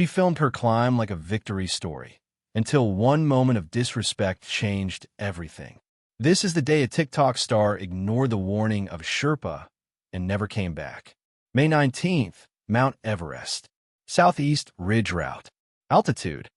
She filmed her climb like a victory story, until one moment of disrespect changed everything. This is the day a TikTok star ignored the warning of Sherpa and never came back. May 19th, Mount Everest. Southeast Ridge Route. Altitude,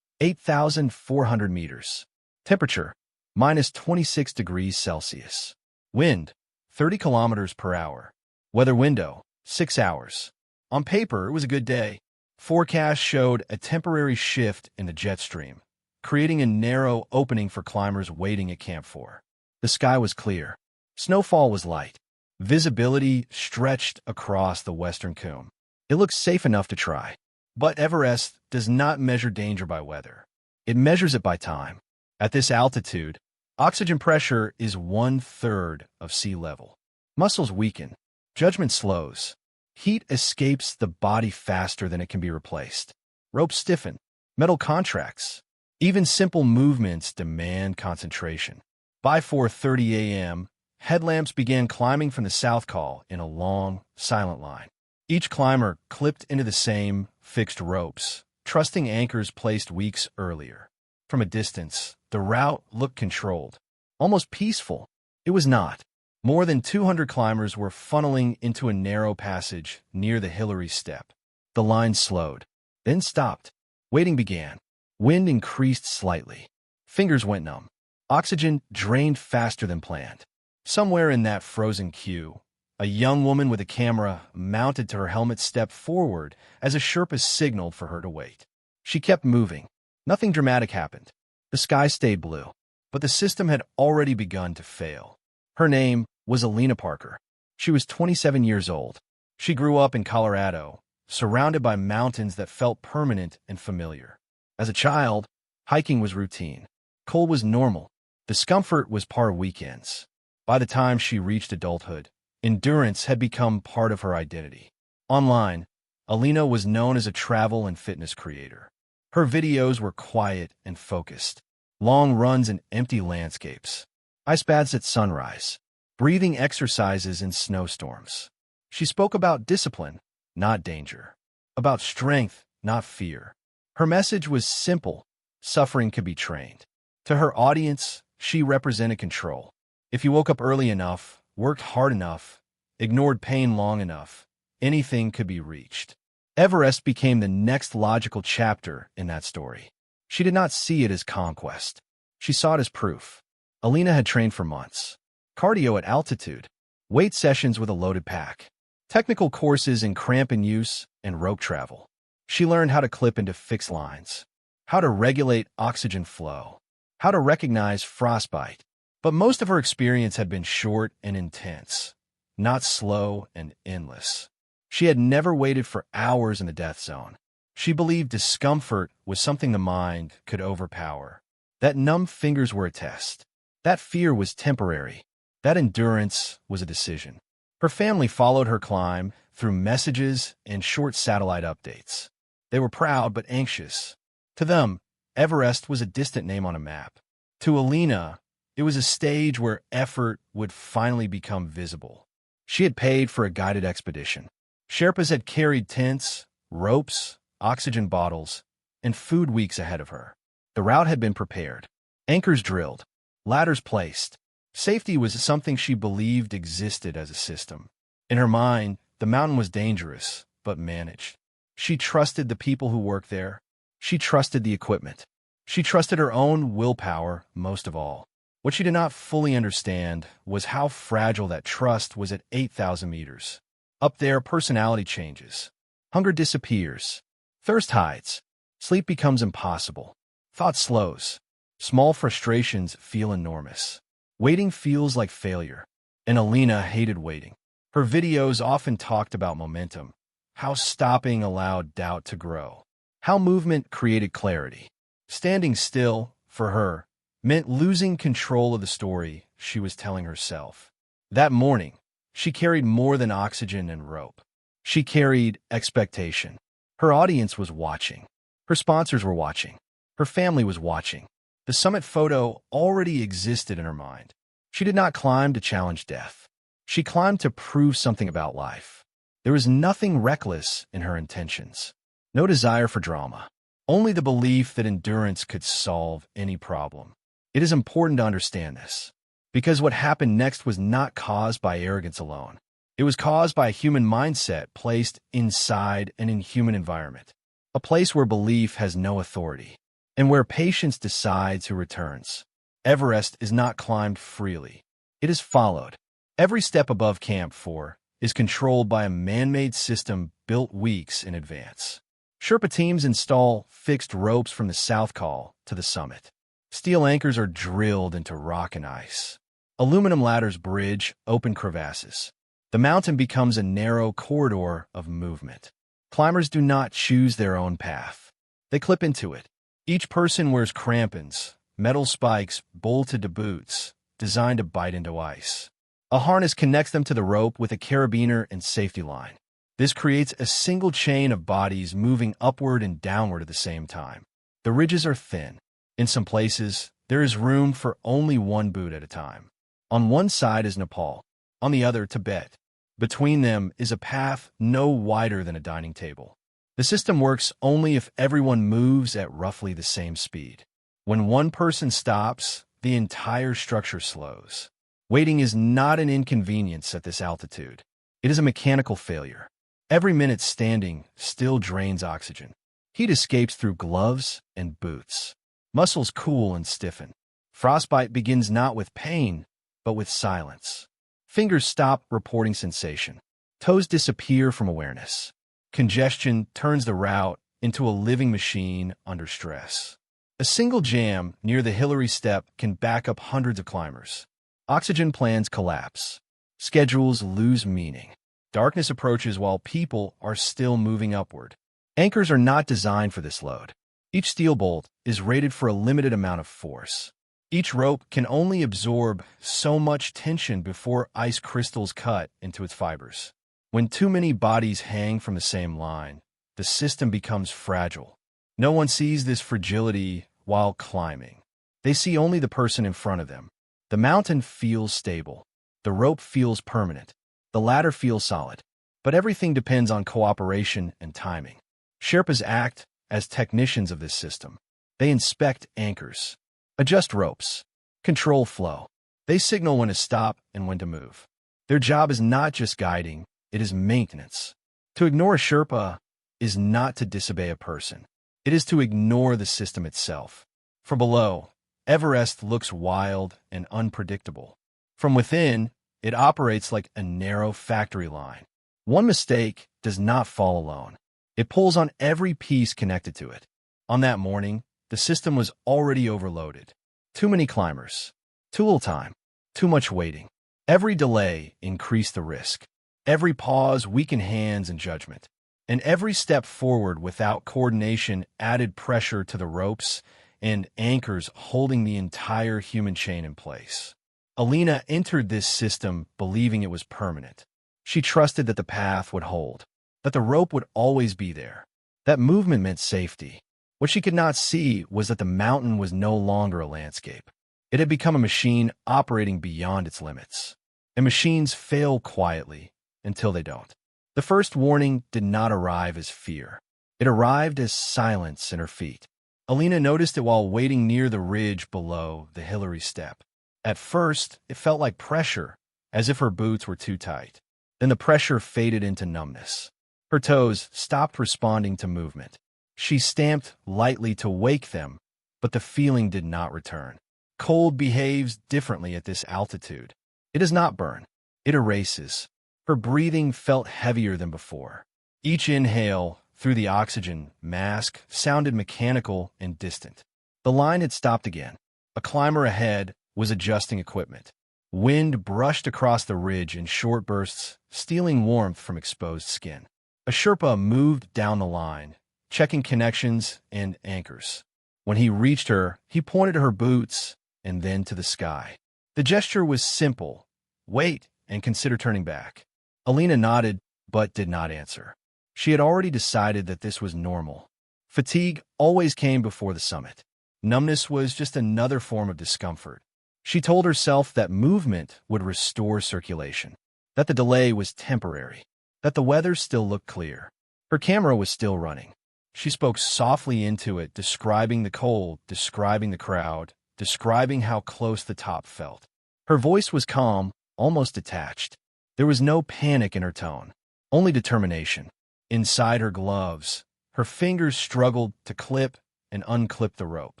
8,400 meters. Temperature, -26 degrees Celsius. Wind, 30 kilometers per hour. Weather window, 6 hours. On paper, it was a good day. Forecast showed a temporary shift in the jet stream, creating a narrow opening for climbers waiting at Camp 4. The sky was clear. Snowfall was light. Visibility stretched across the western cone. It looked safe enough to try. But Everest does not measure danger by weather. It measures it by time. At this altitude, oxygen pressure is 1/3 of sea level. Muscles weaken. Judgment slows. Heat escapes the body faster than it can be replaced. Ropes stiffen. Metal contracts. Even simple movements demand concentration. By 4:30 a.m., headlamps began climbing from the south col in a long, silent line. Each climber clipped into the same fixed ropes, trusting anchors placed weeks earlier. From a distance, the route looked controlled, almost peaceful. It was not. More than 200 climbers were funneling into a narrow passage near the Hillary Step. The line slowed, then stopped. Waiting began. Wind increased slightly. Fingers went numb. Oxygen drained faster than planned. Somewhere in that frozen queue, a young woman with a camera mounted to her helmet stepped forward as a Sherpa signaled for her to wait. She kept moving. Nothing dramatic happened. The sky stayed blue, but the system had already begun to fail. Her name was Alina Parker. She was 27 years old. She grew up in Colorado, surrounded by mountains that felt permanent and familiar. As a child, hiking was routine. Cold was normal. Discomfort was part of weekends. By the time she reached adulthood, endurance had become part of her identity. Online, Alina was known as a travel and fitness creator. Her videos were quiet and focused. Long runs in empty landscapes. Ice baths at sunrise. Breathing exercises in snowstorms. She spoke about discipline, not danger. About strength, not fear. Her message was simple. Suffering could be trained. To her audience, she represented control. If you woke up early enough, worked hard enough, ignored pain long enough, anything could be reached. Everest became the next logical chapter in that story. She did not see it as conquest. She saw it as proof. Alina had trained for months. Cardio at altitude, weight sessions with a loaded pack, technical courses in cramp and use, and rope travel. She learned how to clip into fixed lines, how to regulate oxygen flow, how to recognize frostbite. But most of her experience had been short and intense, not slow and endless. She had never waited for hours in the death zone. She believed discomfort was something the mind could overpower, that numb fingers were a test, that fear was temporary, that endurance was a decision. Her family followed her climb through messages and short satellite updates. They were proud but anxious. To them, Everest was a distant name on a map. To Alina, it was a stage where effort would finally become visible. She had paid for a guided expedition. Sherpas had carried tents, ropes, oxygen bottles, and food weeks ahead of her. The route had been prepared. Anchors drilled, ladders placed. Safety was something she believed existed as a system. In her mind, the mountain was dangerous, but managed. She trusted the people who worked there. She trusted the equipment. She trusted her own willpower most of all. What she did not fully understand was how fragile that trust was at 8,000 meters. Up there, personality changes. Hunger disappears. Thirst hides. Sleep becomes impossible. Thought slows. Small frustrations feel enormous. Waiting feels like failure. And Alina hated waiting. Her videos often talked about momentum, how stopping allowed doubt to grow, how movement created clarity. Standing still, for her, meant losing control of the story she was telling herself. That morning, she carried more than oxygen and rope. She carried expectation. Her audience was watching. Her sponsors were watching. Her family was watching. The summit photo already existed in her mind. She did not climb to challenge death. She climbed to prove something about life. There was nothing reckless in her intentions. No desire for drama. Only the belief that endurance could solve any problem. It is important to understand this, because what happened next was not caused by arrogance alone. It was caused by a human mindset placed inside an inhuman environment, a place where belief has no authority, and where patience decides who returns. Everest is not climbed freely. It is followed. Every step above Camp 4 is controlled by a man-made system built weeks in advance. Sherpa teams install fixed ropes from the south col to the summit. Steel anchors are drilled into rock and ice. Aluminum ladders bridge open crevasses. The mountain becomes a narrow corridor of movement. Climbers do not choose their own path. They clip into it. Each person wears crampons, metal spikes bolted to boots, designed to bite into ice. A harness connects them to the rope with a carabiner and safety line. This creates a single chain of bodies moving upward and downward at the same time. The ridges are thin. In some places, there is room for only one boot at a time. On one side is Nepal, on the other Tibet. Between them is a path no wider than a dining table. The system works only if everyone moves at roughly the same speed. When one person stops, the entire structure slows. Waiting is not an inconvenience at this altitude. It is a mechanical failure. Every minute standing still drains oxygen. Heat escapes through gloves and boots. Muscles cool and stiffen. Frostbite begins not with pain, but with silence. Fingers stop reporting sensation. Toes disappear from awareness. Congestion turns the route into a living machine under stress. A single jam near the Hillary Step can back up hundreds of climbers. Oxygen plans collapse. Schedules lose meaning. Darkness approaches while people are still moving upward. Anchors are not designed for this load. Each steel bolt is rated for a limited amount of force. Each rope can only absorb so much tension before ice crystals cut into its fibers. When too many bodies hang from the same line, the system becomes fragile. No one sees this fragility while climbing. They see only the person in front of them. The mountain feels stable. The rope feels permanent. The ladder feels solid. But everything depends on cooperation and timing. Sherpas act as technicians of this system. They inspect anchors, adjust ropes, control flow. They signal when to stop and when to move. Their job is not just guiding, it is maintenance. To ignore a Sherpa is not to disobey a person. It is to ignore the system itself. From below, Everest looks wild and unpredictable. From within, it operates like a narrow factory line. One mistake does not fall alone. It pulls on every piece connected to it. On that morning, the system was already overloaded. Too many climbers, too little time, too much waiting. Every delay increased the risk. Every pause weakened hands and judgment. And every step forward without coordination added pressure to the ropes and anchors holding the entire human chain in place. Alina entered this system believing it was permanent. She trusted that the path would hold, that the rope would always be there. That movement meant safety. What she could not see was that the mountain was no longer a landscape. It had become a machine operating beyond its limits. And machines fail quietly until they don't. The first warning did not arrive as fear. It arrived as silence in her feet. Alina noticed it while waiting near the ridge below the Hillary Step. At first, it felt like pressure, as if her boots were too tight. Then the pressure faded into numbness. Her toes stopped responding to movement. She stamped lightly to wake them, but the feeling did not return. Cold behaves differently at this altitude. It does not burn. It erases. Her breathing felt heavier than before. Each inhale through the oxygen mask sounded mechanical and distant. The line had stopped again. A climber ahead was adjusting equipment. Wind brushed across the ridge in short bursts, stealing warmth from exposed skin. A Sherpa moved down the line, checking connections and anchors. When he reached her, he pointed to her boots and then to the sky. The gesture was simple. Wait and consider turning back. Alina nodded, but did not answer. She had already decided that this was normal. Fatigue always came before the summit. Numbness was just another form of discomfort. She told herself that movement would restore circulation, that the delay was temporary, that the weather still looked clear. Her camera was still running. She spoke softly into it, describing the cold, describing the crowd, describing how close the top felt. Her voice was calm, almost detached. There was no panic in her tone, only determination. Inside her gloves, her fingers struggled to clip and unclip the rope.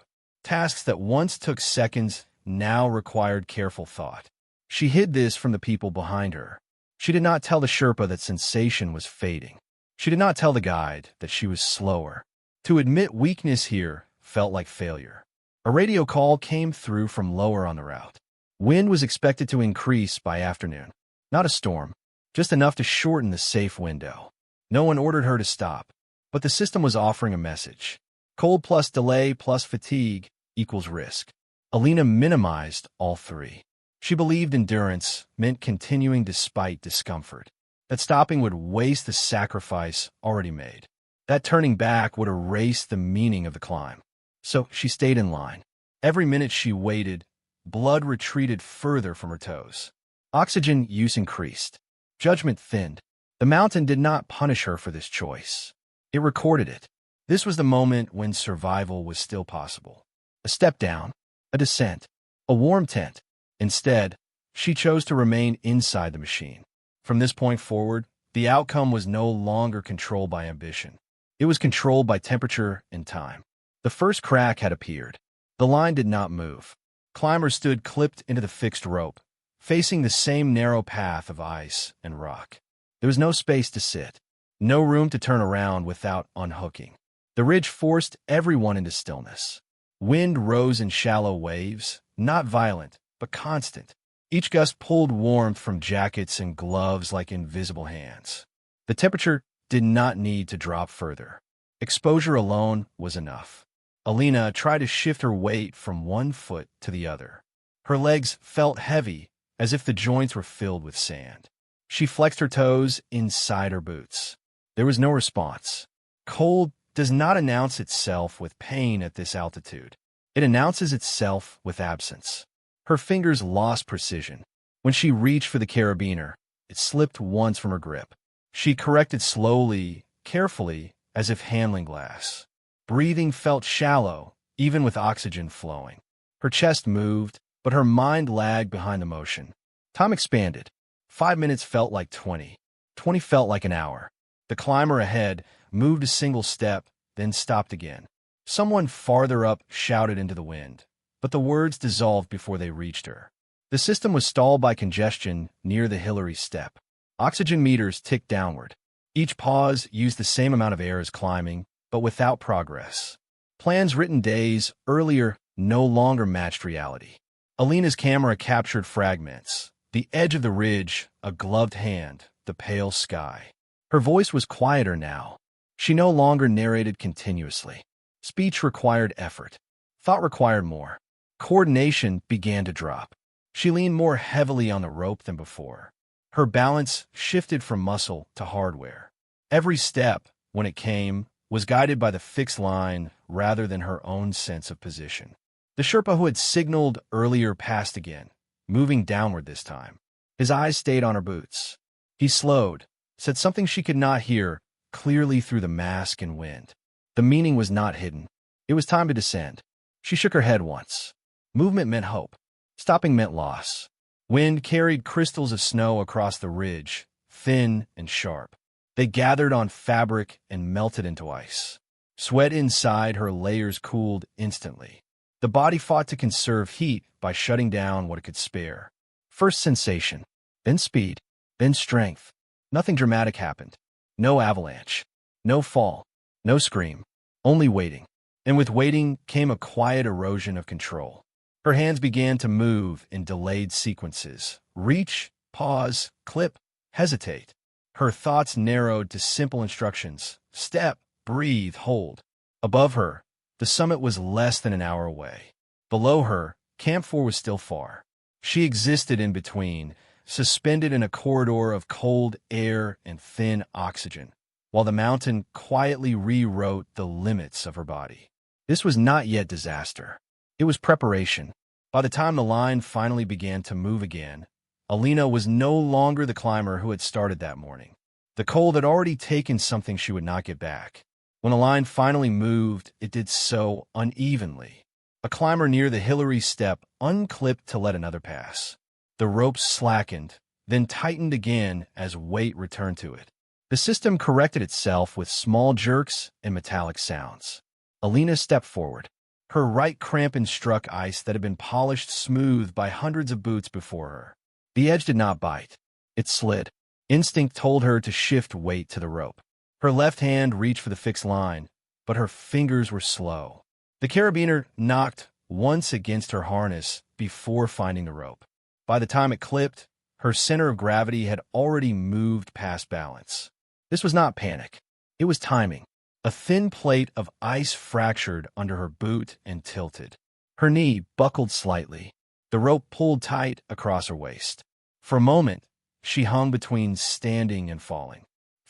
Tasks that once took seconds now required careful thought. She hid this from the people behind her. She did not tell the Sherpa that sensation was fading. She did not tell the guide that she was slower. To admit weakness here felt like failure. A radio call came through from lower on the route. Wind was expected to increase by afternoon. Not a storm, just enough to shorten the safe window. No one ordered her to stop, but the system was offering a message. Cold plus delay plus fatigue equals risk. Alina minimized all three. She believed endurance meant continuing despite discomfort, that stopping would waste the sacrifice already made, that turning back would erase the meaning of the climb. So she stayed in line. Every minute she waited, blood retreated further from her toes. Oxygen use increased. Judgment thinned. The mountain did not punish her for this choice. It recorded it. This was the moment when survival was still possible. A step down, a descent, a warm tent. Instead, she chose to remain inside the machine. From this point forward, the outcome was no longer controlled by ambition. It was controlled by temperature and time. The first crack had appeared. The line did not move. Climbers stood clipped into the fixed rope, facing the same narrow path of ice and rock. There was no space to sit, no room to turn around without unhooking. The ridge forced everyone into stillness. Wind rose in shallow waves, not violent, but constant. Each gust pulled warmth from jackets and gloves like invisible hands. The temperature did not need to drop further. Exposure alone was enough. Alina tried to shift her weight from one foot to the other. Her legs felt heavy, as if the joints were filled with sand. She flexed her toes inside her boots. There was no response. Cold does not announce itself with pain at this altitude. It announces itself with absence. Her fingers lost precision. When she reached for the carabiner, it slipped once from her grip. She corrected slowly, carefully, as if handling glass. Breathing felt shallow, even with oxygen flowing. Her chest moved, but her mind lagged behind the motion. Time expanded. 5 minutes felt like 20. 20 felt like an hour. The climber ahead moved a single step, then stopped again. Someone farther up shouted into the wind, but the words dissolved before they reached her. The system was stalled by congestion near the Hillary step. Oxygen meters ticked downward. Each pause used the same amount of air as climbing, but without progress. Plans written days earlier no longer matched reality. Alina's camera captured fragments. The edge of the ridge, a gloved hand, the pale sky. Her voice was quieter now. She no longer narrated continuously. Speech required effort. Thought required more. Coordination began to drop. She leaned more heavily on the rope than before. Her balance shifted from muscle to hardware. Every step, when it came, was guided by the fixed line rather than her own sense of position. The Sherpa who had signaled earlier passed again, moving downward this time. His eyes stayed on her boots. He slowed, said something she could not hear, clearly through the mask and wind. The meaning was not hidden. It was time to descend. She shook her head once. Movement meant hope. Stopping meant loss. Wind carried crystals of snow across the ridge, thin and sharp. They gathered on fabric and melted into ice. Sweat inside her layers cooled instantly. The body fought to conserve heat by shutting down what it could spare. First sensation, then speed, then strength. Nothing dramatic happened. No avalanche, no fall, no scream, only waiting. And with waiting came a quiet erosion of control. Her hands began to move in delayed sequences. Reach, pause, clip, hesitate. Her thoughts narrowed to simple instructions. Step, breathe, hold. Above her, the summit was less than an hour away. Below her, Camp 4 was still far. She existed in between, suspended in a corridor of cold air and thin oxygen, while the mountain quietly rewrote the limits of her body. This was not yet disaster. It was preparation. By the time the line finally began to move again, Alina was no longer the climber who had started that morning. The cold had already taken something she would not get back. When the line finally moved, it did so unevenly. A climber near the Hillary step unclipped to let another pass. The rope slackened, then tightened again as weight returned to it. The system corrected itself with small jerks and metallic sounds. Alina stepped forward. Her right crampon struck ice that had been polished smooth by hundreds of boots before her. The edge did not bite. It slid. Instinct told her to shift weight to the rope. Her left hand reached for the fixed line, but her fingers were slow. The carabiner knocked once against her harness before finding the rope. By the time it clipped, her center of gravity had already moved past balance. This was not panic. It was timing. A thin plate of ice fractured under her boot and tilted. Her knee buckled slightly. The rope pulled tight across her waist. For a moment, she hung between standing and falling.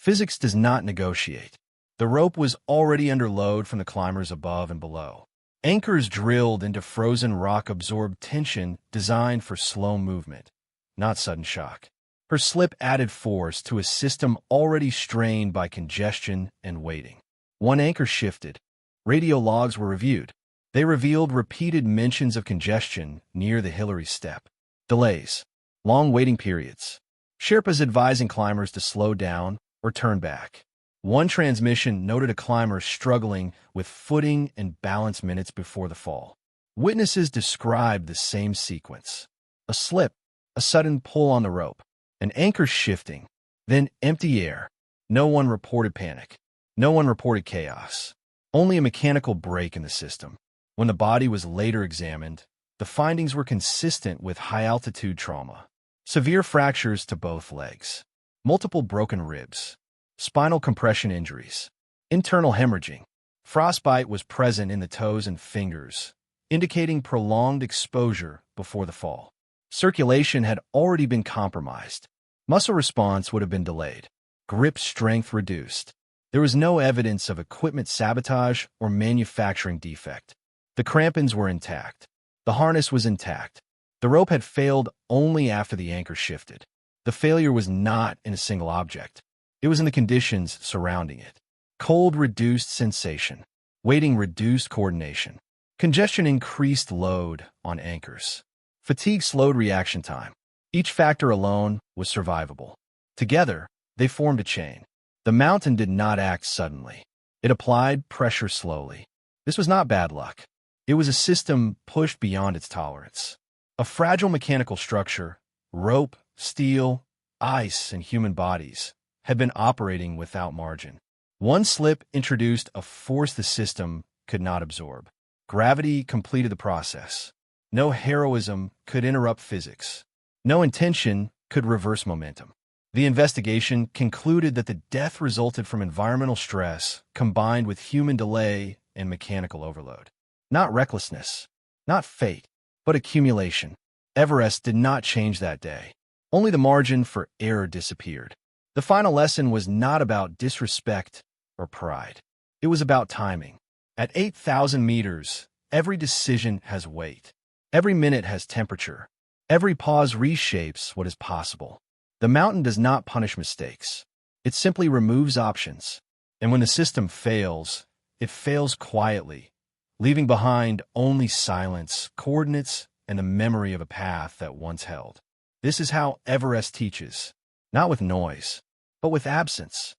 Physics does not negotiate. The rope was already under load from the climbers above and below. Anchors drilled into frozen rock absorbed tension designed for slow movement, not sudden shock. Her slip added force to a system already strained by congestion and waiting. One anchor shifted. Radio logs were reviewed. They revealed repeated mentions of congestion near the Hillary step. Delays. Long waiting periods. Sherpas advising climbers to slow down or turn back. One transmission noted a climber struggling with footing and balance minutes before the fall. Witnesses described the same sequence. A slip, a sudden pull on the rope, an anchor shifting, then empty air. No one reported panic. No one reported chaos. Only a mechanical break in the system. When the body was later examined, the findings were consistent with high-altitude trauma. Severe fractures to both legs. Multiple broken ribs. Spinal compression injuries. Internal hemorrhaging. Frostbite was present in the toes and fingers, indicating prolonged exposure before the fall. Circulation had already been compromised. Muscle response would have been delayed. Grip strength reduced. There was no evidence of equipment sabotage or manufacturing defect. The crampons were intact. The harness was intact. The rope had failed only after the anchor shifted. The failure was not in a single object. It was in the conditions surrounding it. Cold reduced sensation. Waiting reduced coordination. Congestion increased load on anchors. Fatigue slowed reaction time. Each factor alone was survivable. Together, they formed a chain. The mountain did not act suddenly. It applied pressure slowly. This was not bad luck. It was a system pushed beyond its tolerance. A fragile mechanical structure, rope, steel, ice, and human bodies, had been operating without margin. One slip introduced a force the system could not absorb. Gravity completed the process. No heroism could interrupt physics. No intention could reverse momentum. The investigation concluded that the death resulted from environmental stress combined with human delay and mechanical overload. Not recklessness, not fate, but accumulation. Everest did not change that day. Only the margin for error disappeared. The final lesson was not about disrespect or pride. It was about timing. At 8,000 meters, every decision has weight. Every minute has temperature. Every pause reshapes what is possible. The mountain does not punish mistakes. It simply removes options. And when the system fails, it fails quietly, leaving behind only silence, coordinates, and the memory of a path that once held. This is how Everest teaches, not with noise, but with absence.